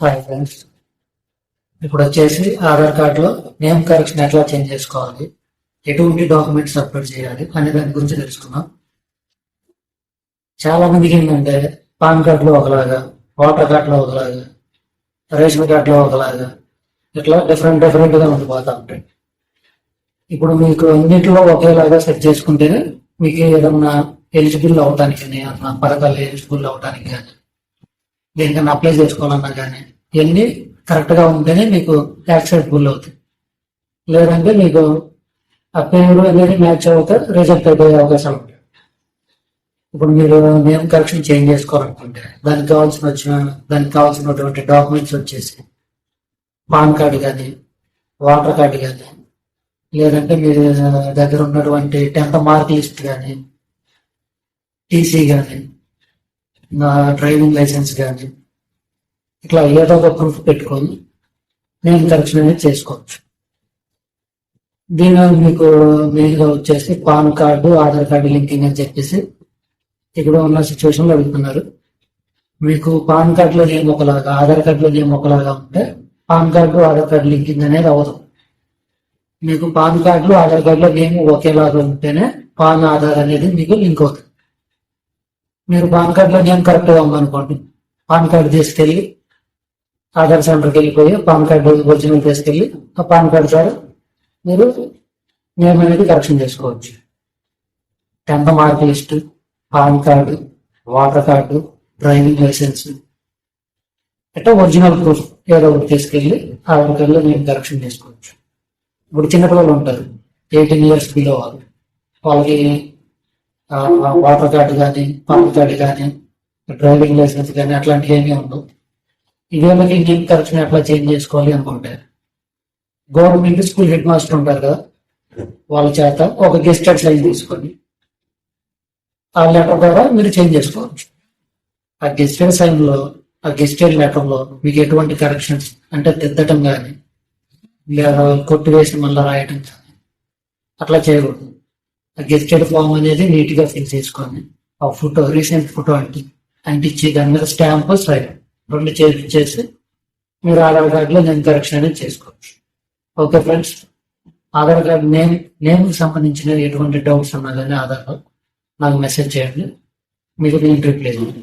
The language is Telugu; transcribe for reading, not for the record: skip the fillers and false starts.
హాయ్ ఫ్రెండ్స్, ఇప్పుడు వచ్చేసి ఆధార్ కార్డులో నేమ్ కరెక్షన్ ఎట్లా చేంజ్ చేసుకోవాలి, ఎటువంటి డాక్యుమెంట్స్ అప్లోడ్ చేయాలి అనే దాని గురించి తెలుసుకున్నాం. చాలా మందికి ఏంటంటే పాన్ కార్డులో ఒకలాగా, ఓటర్ కార్డులో ఒకలాగా, రేషన్ కార్డులో ఒకలాగా, ఇట్లా డిఫరెంట్గా ఉండిపోతూ ఉంటాయి. ఇప్పుడు మీకు అన్నింటిలో ఒకేలాగా సెట్ చేసుకుంటేనే మీకు ఏదన్నా ఎలిజిబుల్ అవడానికి కానీ, అట్లా పథకాలు ఎలిజిబుల్ అవడానికి కానీ, దేనికన్నా అప్లై చేసుకోవాలన్నా కానీ ఇవన్నీ కరెక్ట్గా ఉంటేనే మీకు యాక్సెప్టబుల్ అవుతుంది. లేదంటే మీకు ఆ పేరు అనేది మ్యాచ్ అవుతే రిజెక్ట్ అయిపోయే అవకాశాలు ఉంటాయి. ఇప్పుడు మీరు నేమ్ కరెక్షన్ చేంజ్ చేసుకోవాలనుకుంటే దానికి కావాల్సినటువంటి డాక్యుమెంట్స్ వచ్చేసి పాన్ కార్డు కానీ, ఓటర్ కార్డు కానీ, లేదంటే మీరు దగ్గర ఉన్నటువంటి 10th మార్క్ లిస్ట్ కానీ, టీసీ కానీ, డ్రైవింగ్ లైసెన్స్ కానీ, ఇట్లా ఏదో ఒక ప్రూఫ్ పెట్టుకొని నేమ్ కరెక్షన్ అనేది చేసుకోవచ్చు. దీని మీకు మెయిన్గా వచ్చేసి pan card, Aadhaar card linking అని చెప్పేసి ఇక్కడ ఉన్న సిచ్యువేషన్లో అడుగుతున్నారు. మీకు పాన్ కార్డులో నేమ్ ఒకలాగా, ఆధార్ కార్డులో నేమ్ ఒకలాగా ఉంటే pan card, Aadhaar card linking అనేది అవ్వదు. మీకు పాన్ కార్డులో, ఆధార్ కార్డులో నేమ్ ఒకేలాగా ఉంటేనే పాన్, ఆధార్ అనేది మీకు లింక్ అవుతుంది. మీరు పాన్ కార్డులో నేమ్ కరెక్ట్గా ఉందనుకోండి, పాన్ కార్డు తీసుకెళ్ళి ఆధార్ సెంటర్కి వెళ్ళిపోయి పాన్ కార్డు ఒరిజినల్ తీసుకెళ్ళి ఆ పాన్ కార్డు ద్వారా మీరు నేమ్ అనేది కరెక్షన్ చేసుకోవచ్చు. 10th mark list, PAN card, voter card, driving licence, ఇట్లా ఒరిజినల్ ప్రూఫ్ ఏదో ఒకటి తీసుకెళ్ళి ఆధార్ కార్డులో నేమ్ కరెక్షన్ చేసుకోవచ్చు. ఇప్పుడు చిన్నపిల్లలు ఉంటారు 18 years బిలో వాళ్ళకి ఓటర్ కార్డు కానీ, పాన్ కార్డు కానీ, డ్రైవింగ్ లైసెన్స్ కానీ అట్లాంటివి ఏమీ ఉండవు. ఇదేళ్ళకి నేమ్ కరెక్షన్ ఎట్లా చేంజ్ చేసుకోవాలి అనుకుంటే గవర్నమెంట్ స్కూల్ హెడ్ మాస్టర్ ఉంటారు కదా, వాళ్ళ చేత ఒక గెస్టెడ్ సైన్ తీసుకొని ఆ లెటర్ ద్వారా మీరు చేంజ్ చేసుకోవచ్చు. ఆ గెస్టెడ్ సైన్లో, ఆ గెస్టెడ్ లెటర్లో మీకు ఎటువంటి కరెక్షన్స్ అంటే దిద్దటం కానీ, లేదా కొట్టివేసి మళ్ళీ రాయటం కానీ అట్లా చేయకూడదు. ఆ గెస్టెడ్ ఫామ్ అనేది నీట్గా ఫిల్ చేసుకొని ఆ ఫోటో, రీసెంట్ ఫోటో అంటించి దాని మీద స్టాంప్, సైన్ రెండు చేసి మీరు ఆధార్ కార్డులో నేమ్ కరెక్షన్ అనేది చేసుకోవచ్చు. ఓకే ఫ్రెండ్స్, ఆధార్ కార్డు నేమ్కి సంబంధించిన ఎటువంటి డౌట్స్ ఉన్నా కానీ ఆధార్లో నాకు మెసేజ్ చేయండి, మీకు నేను రిప్లై చేయండి.